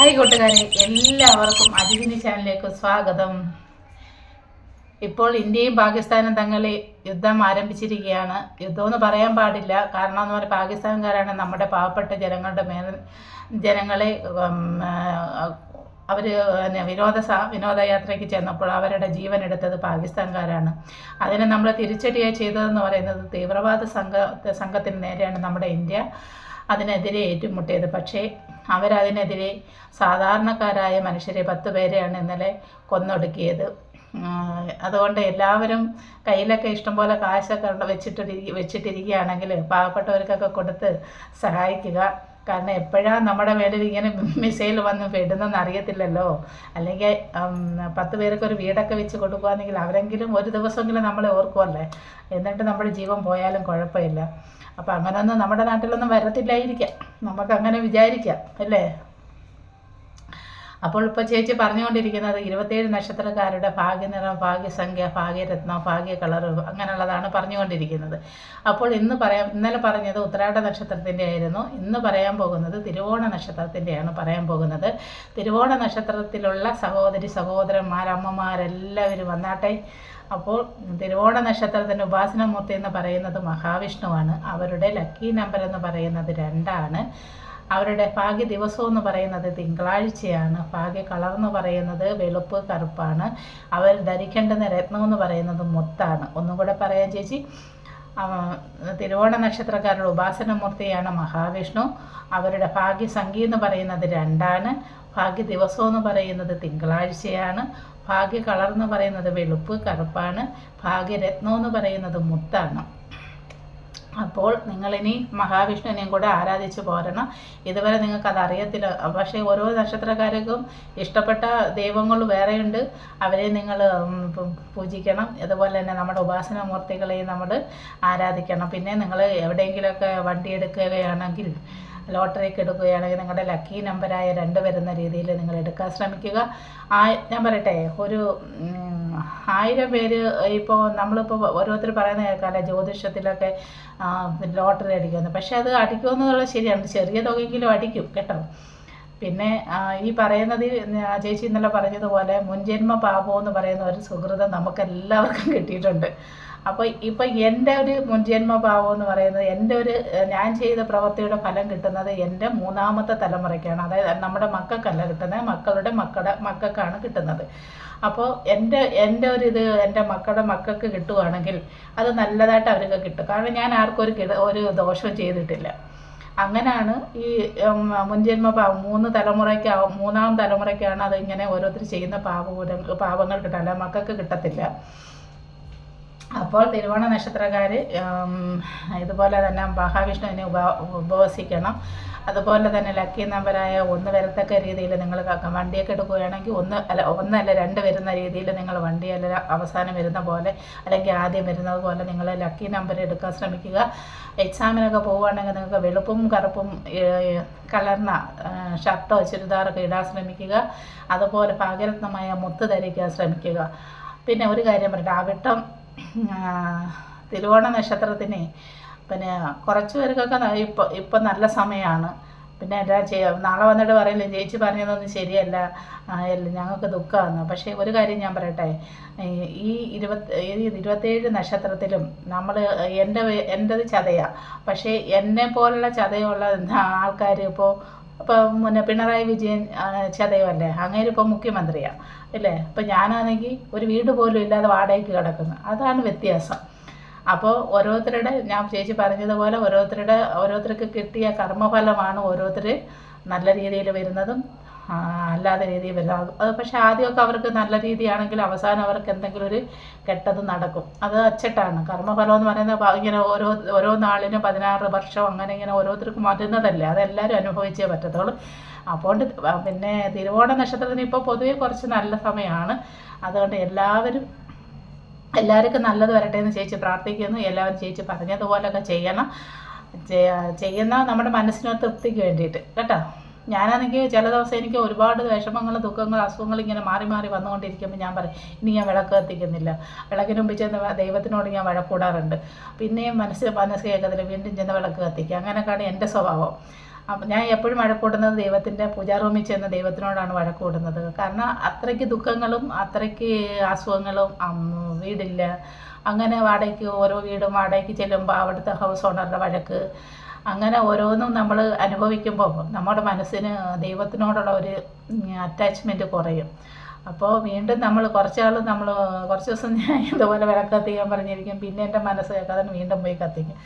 Hi കൂട്ടുകാരെ, എല്ലാവർക്കും അതിഥിനി ചാനലിലേക്ക് സ്വാഗതം. ഇപ്പോൾ ഇന്ത്യയും പാകിസ്ഥാനും തമ്മിൽ യുദ്ധം ആരംഭിച്ചിരിക്കുകയാണ്. യുദ്ധമെന്ന് പറയാൻ പാടില്ല, കാരണം എന്ന് പറഞ്ഞാൽ പാകിസ്ഥാൻകാരാണ് നമ്മുടെ പാവപ്പെട്ട ജനങ്ങളെ അവർ വിനോദയാത്രയ്ക്ക് ചെന്നപ്പോൾ അവരുടെ ജീവൻ എടുത്തത് പാകിസ്ഥാൻകാരാണ്. അതിനെ നമ്മൾ തിരിച്ചടിയായി ചെയ്തതെന്ന് പറയുന്നത് തീവ്രവാദ സംഘത്തിന് നേരെയാണ് നമ്മുടെ ഇന്ത്യ അതിനെതിരെ ഏറ്റുമുട്ടിയത്. പക്ഷേ അവരതിനെതിരെ സാധാരണക്കാരായ മനുഷ്യരെ 10 പേരെയാണ് ഇന്നലെ കൊന്നൊടുക്കിയത്. അതുകൊണ്ട് എല്ലാവരും കയ്യിലൊക്കെ ഇഷ്ടംപോലെ കാശൊക്കെ വെച്ചിട്ടിരിക്കുകയാണെങ്കിൽ പാവപ്പെട്ടവർക്കൊക്കെ കൊടുത്ത് സഹായിക്കുക. കാരണം എപ്പോഴാണ് നമ്മുടെ മേലിൽ ഇങ്ങനെ മിസൈൽ വന്ന് പെടുന്നെന്ന് അറിയത്തില്ലല്ലോ. അല്ലെങ്കിൽ 10 പേർക്ക് ഒരു വീടൊക്കെ വെച്ച് കൊടുക്കുകയാണെങ്കിൽ അവരെങ്കിലും ഒരു ദിവസമെങ്കിലും നമ്മളെ ഓർക്കുമല്ലേ. എന്നിട്ട് നമ്മുടെ ജീവൻ പോയാലും കുഴപ്പമില്ല. അപ്പം അങ്ങനെയൊന്നും നമ്മുടെ നാട്ടിലൊന്നും വരത്തില്ലായിരിക്കാം, നമുക്കങ്ങനെ വിചാരിക്കാം അല്ലേ. അപ്പോൾ ഇപ്പോൾ ചേച്ചി പറഞ്ഞുകൊണ്ടിരിക്കുന്നത് 27 നക്ഷത്രക്കാരുടെ ഭാഗ്യനിറം, ഭാഗ്യസംഖ്യ, ഭാഗ്യരത്നം, ഭാഗ്യ കളർ അങ്ങനെയുള്ളതാണ് പറഞ്ഞുകൊണ്ടിരിക്കുന്നത്. അപ്പോൾ ഇന്നലെ പറഞ്ഞത് ഉത്രാട നക്ഷത്രത്തിൻ്റെ ആയിരുന്നു. ഇന്ന് പറയാൻ പോകുന്നത് തിരുവോണ നക്ഷത്രത്തിൻ്റെയാണ് പറയാൻ പോകുന്നത്. തിരുവോണ നക്ഷത്രത്തിലുള്ള സഹോദരന്മാർ, അമ്മമാരെല്ലാവരും വന്നാട്ടെ. അപ്പോൾ തിരുവോണ നക്ഷത്രത്തിൻ്റെ ഉപാസനമൂർത്തി എന്ന് പറയുന്നത് മഹാവിഷ്ണുവാണ്. അവരുടെ ലക്കി നമ്പർ എന്ന് പറയുന്നത് 2 ആണ്. അവരുടെ ഭാഗ്യ ദിവസം എന്ന് പറയുന്നത് തിങ്കളാഴ്ചയാണ്. ഭാഗ്യ കളർ എന്ന് പറയുന്നത് വെളുപ്പ്, കറുപ്പാണ്. അവർ ധരിക്കേണ്ടുന്ന രത്നം എന്ന് പറയുന്നത് മുത്താണ്. ഒന്നും കൂടെ പറയാം ചേച്ചി. തിരുവോണ നക്ഷത്രക്കാരുടെ ഉപാസനമൂർത്തിയാണ് മഹാവിഷ്ണു. അവരുടെ ഭാഗ്യസംഖ്യ എന്ന് പറയുന്നത് 2 ആണ്. ഭാഗ്യ ദിവസം എന്ന് പറയുന്നത് തിങ്കളാഴ്ചയാണ്. ഭാഗ്യ കളർ എന്ന് പറയുന്നത് വെളുപ്പ്, കറുപ്പാണ്. ഭാഗ്യരത്നം എന്ന് പറയുന്നത് മുത്താണ്. അപ്പോൾ നിങ്ങളിനി മഹാവിഷ്ണുവിനെയും കൂടെ ആരാധിച്ച് പോരണം. ഇതുവരെ നിങ്ങൾക്കത് അറിയത്തില്ല, പക്ഷേ ഓരോ നക്ഷത്രക്കാർക്കും ഇഷ്ടപ്പെട്ട ദൈവങ്ങൾ വേറെയുണ്ട്. അവരെ നിങ്ങൾ പൂജിക്കണം. അതുപോലെ തന്നെ നമ്മുടെ ഉപാസനമൂർത്തികളെയും നമ്മൾ ആരാധിക്കണം. പിന്നെ നിങ്ങൾ എവിടെയെങ്കിലുമൊക്കെ വണ്ടി എടുക്കുകയാണെങ്കിൽ, ലോട്ടറിക്ക് എടുക്കുകയാണെങ്കിൽ നിങ്ങളുടെ ലക്കി നമ്പറായ 2 വരുന്ന രീതിയിൽ നിങ്ങൾ എടുക്കാൻ ശ്രമിക്കുക. ഞാൻ പറയട്ടെ, ഒരു 1000 പേര് ഇപ്പോൾ നമ്മളിപ്പോൾ ഓരോരുത്തർ പറയുന്നത് കേൾക്കാമല്ലോ, ജ്യോതിഷത്തിലൊക്കെ ലോട്ടറി അടിക്കുമെന്ന്. പക്ഷേ അത് അടിക്കുമെന്നുള്ളത് ശരിയാണ്, ചെറിയ തുകയെങ്കിലും അടിക്കും കേട്ടോ. പിന്നെ ഈ പറയുന്നത് ചേച്ചി ഇന്നലെ പറഞ്ഞതുപോലെ മുൻജന്മ പാപം എന്ന് പറയുന്ന ഒരു സുഹൃതം നമുക്കെല്ലാവർക്കും കിട്ടിയിട്ടുണ്ട്. അപ്പോൾ ഇപ്പം എൻ്റെ ഒരു മുൻജന്മ പാപം എന്ന് പറയുന്നത് ഞാൻ ചെയ്ത പ്രവൃത്തിയുടെ ഫലം കിട്ടുന്നത് എൻ്റെ 3ാമത്തെ തലമുറയ്ക്കാണ്. അതായത് നമ്മുടെ മക്കൾക്കല്ല കിട്ടുന്നത്, മക്കളുടെ മക്കൾക്കാണ് കിട്ടുന്നത്. അപ്പോൾ എൻ്റെ എൻ്റെ മക്കളുടെ മക്കൾക്ക് കിട്ടുവാണെങ്കിൽ അത് നല്ലതായിട്ട് അവർക്ക് കിട്ടും. കാരണം ഞാൻ ആർക്കും ഒരു ദോഷവും ചെയ്തിട്ടില്ല. അങ്ങനെയാണ് ഈ മുൻജന്മ പാപം 3ാം തലമുറയ്ക്കാണ് അത് ഇങ്ങനെ ഓരോരുത്തർ ചെയ്യുന്ന പാപങ്ങൾ കിട്ടാൻ, അല്ല മക്കൾക്ക് കിട്ടത്തില്ല. അപ്പോൾ തിരുവോണ നക്ഷത്രക്കാർ ഇതുപോലെ തന്നെ മഹാവിഷ്ണുവിനെ ഉപവസിക്കണം. അതുപോലെ തന്നെ ലക്കി നമ്പറായ 1 വരത്തക്ക രീതിയിൽ നിങ്ങൾ വണ്ടിയൊക്കെ എടുക്കുകയാണെങ്കിൽ 1 അല്ല 2 വരുന്ന രീതിയിൽ നിങ്ങൾ വണ്ടിയല്ല അവസാനം വരുന്ന പോലെ അല്ലെങ്കിൽ ആദ്യം വരുന്നത് പോലെ നിങ്ങൾ ലക്കി നമ്പർ എടുക്കാൻ ശ്രമിക്കുക. എക്സാമിനൊക്കെ പോവുകയാണെങ്കിൽ നിങ്ങൾക്ക് വെളുപ്പും കറുപ്പും കലർന്ന ഷർട്ടോ ചുരിദാറൊക്കെ ഇടാൻ ശ്രമിക്കുക. അതുപോലെ ഭാഗ്യരത്നമായ മുത്ത് ധരിക്കാൻ ശ്രമിക്കുക. പിന്നെ ഒരു കാര്യം പറയട്ടെ, അവിട്ടം തിരുവോണ നക്ഷത്രത്തിന് പിന്നെ കുറച്ച് പേർക്കൊക്കെ ഇപ്പം നല്ല സമയമാണ്. പിന്നെ എല്ലാം നാളെ വന്നിട്ട് പറയില്ലേ ചേച്ചി പറഞ്ഞതൊന്നും ശരിയല്ല, ഞങ്ങൾക്ക് ദുഃഖമാണ്. പക്ഷേ ഒരു കാര്യം ഞാൻ പറയട്ടെ, ഈ 27 നക്ഷത്രത്തിലും എൻ്റെത് ചതയാണ്. പക്ഷേ എന്നെ പോലുള്ള ചതയുള്ള ആൾക്കാർ ഇപ്പോൾ പിണറായി വിജയൻ ചതയമല്ലേ, അങ്ങേര് ഇപ്പോൾ മുഖ്യമന്ത്രിയാണ് അല്ലേ. ഇപ്പം ഞാനാണെങ്കിൽ ഒരു വീട് പോലും ഇല്ലാതെ വാടകയ്ക്ക് കിടക്കുന്നു. അതാണ് വ്യത്യാസം. അപ്പോൾ ഞാൻ ചേച്ചി പറഞ്ഞതുപോലെ ഓരോരുത്തർക്ക് കിട്ടിയ കർമ്മഫലമാണ് ഓരോരുത്തർ നല്ല രീതിയിൽ വരുന്നതും അല്ലാതെ രീതിയിൽ വരുന്നത്. അത് പക്ഷേ ആദ്യമൊക്കെ അവർക്ക് നല്ല രീതിയാണെങ്കിൽ അവസാനം അവർക്ക് എന്തെങ്കിലും ഒരു കെട്ടത് നടക്കും. അത് അച്ചട്ടാണ്. കർമ്മഫലം എന്ന് പറയുന്നത് ഇങ്ങനെ ഓരോ നാളിനും 16 വർഷം അങ്ങനെ ഇങ്ങനെ ഓരോരുത്തർക്കും വരുന്നതല്ലേ, അതെല്ലാവരും അനുഭവിച്ചേ പറ്റത്തുള്ളൂ. അപ്പോൾ പിന്നെ തിരുവോണ നക്ഷത്രത്തിന് ഇപ്പോൾ പൊതുവെ കുറച്ച് നല്ല സമയമാണ്. അതുകൊണ്ട് എല്ലാവർക്കും നല്ലത് വരട്ടെ എന്ന് ചേച്ചി പ്രാർത്ഥിക്കുന്നു. എല്ലാവരും ചേച്ചി പറഞ്ഞതുപോലൊക്കെ ചെയ്യുന്ന നമ്മുടെ മനസ്സിന് തൃപ്തിക്ക് വേണ്ടിയിട്ട് കേട്ടോ. ഞാനാണെങ്കിൽ ചില ദിവസം എനിക്ക് ഒരുപാട് വിഷമങ്ങൾ, ദുഃഖങ്ങൾ, അസുഖങ്ങൾ ഇങ്ങനെ മാറി മാറി വന്നുകൊണ്ടിരിക്കുമ്പോൾ ഞാൻ പറയും ഇനി ഞാൻ വിളക്ക് കത്തിക്കുന്നില്ല. വിളക്കിന് മുമ്പ് ചെന്ന് ദൈവത്തിനോട് ഞാൻ വഴക്കൂടാറുണ്ട്. പിന്നെയും മനസ്സ് കേൾക്കത്തില്ല, വീണ്ടും ചെന്ന് വിളക്ക് കത്തിക്കുക. അങ്ങനെയൊക്കെയാണ് എൻ്റെ സ്വഭാവം. ഞാൻ എപ്പോഴും വഴക്കൂടുന്നത് ദൈവത്തിൻ്റെ പൂജാ റൂമിൽ ചെന്ന് ദൈവത്തിനോടാണ് വഴക്കൂടുന്നത്. കാരണം അത്രയ്ക്ക് ദുഃഖങ്ങളും അത്രയ്ക്ക് അസുഖങ്ങളും, വീടില്ല, അങ്ങനെ വാടകയ്ക്ക് ഓരോ വീടും വാടകയ്ക്ക് ചെല്ലുമ്പോൾ അവിടുത്തെ ഹൗസ് ഓണറുടെ വഴക്ക്, അങ്ങനെ ഓരോന്നും നമ്മൾ അനുഭവിക്കുമ്പോൾ നമ്മുടെ മനസ്സിന് ദൈവത്തിനോടുള്ള ഒരു അറ്റാച്ച്മെൻറ്റ് കുറയും. അപ്പോൾ വീണ്ടും നമ്മൾ കുറച്ച് ദിവസം ഞാൻ ഇതുപോലെ വിളക്ക് കത്തിക്കാൻ പറഞ്ഞിരിക്കും, പിന്നെ എൻ്റെ മനസ്സ് കേൾക്കാതെ വീണ്ടും പോയി കത്തിക്കും.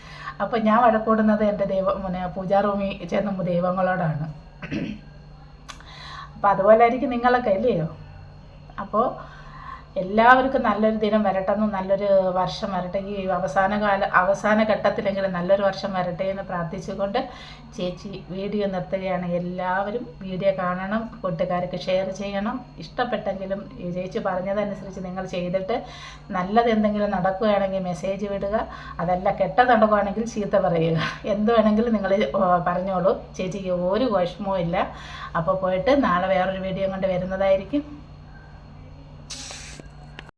അപ്പോൾ ഞാൻ വഴക്കൂടുന്നത് എൻ്റെ പൂജാ റൂമിൽ ചെന്ന ദൈവങ്ങളോടാണ്. അപ്പോൾ അതുപോലെ ആയിരിക്കും നിങ്ങളൊക്കെ, അല്ലയോ? അപ്പോൾ എല്ലാവർക്കും നല്ലൊരു ദിനം വരട്ടെന്നും നല്ലൊരു വർഷം വരട്ടെ, ഈ അവസാന ഘട്ടത്തിലെങ്കിലും നല്ലൊരു വർഷം വരട്ടെ എന്ന് പ്രാർത്ഥിച്ചുകൊണ്ട് ചേച്ചി വീഡിയോ നിർത്തുകയാണ്. എല്ലാവരും വീഡിയോ കാണണം, കൂട്ടുകാർക്ക് ഷെയർ ചെയ്യണം. ഇഷ്ടപ്പെട്ടെങ്കിലും ചേച്ചി പറഞ്ഞതനുസരിച്ച് നിങ്ങൾ ചെയ്തിട്ട് നല്ലത് എന്തെങ്കിലും നടക്കുകയാണെങ്കിൽ മെസ്സേജ് വിടുക, അതല്ല കെട്ടത് നടക്കുകയാണെങ്കിൽ ചീത്ത പറയുക. എന്ത് വേണമെങ്കിലും നിങ്ങൾ പറഞ്ഞോളൂ, ചേച്ചിക്ക് ഒരു വിഷമവും ഇല്ല. അപ്പോൾ പോയിട്ട് നാളെ വേറൊരു വീഡിയോ കൊണ്ട് വരുന്നതായിരിക്കും.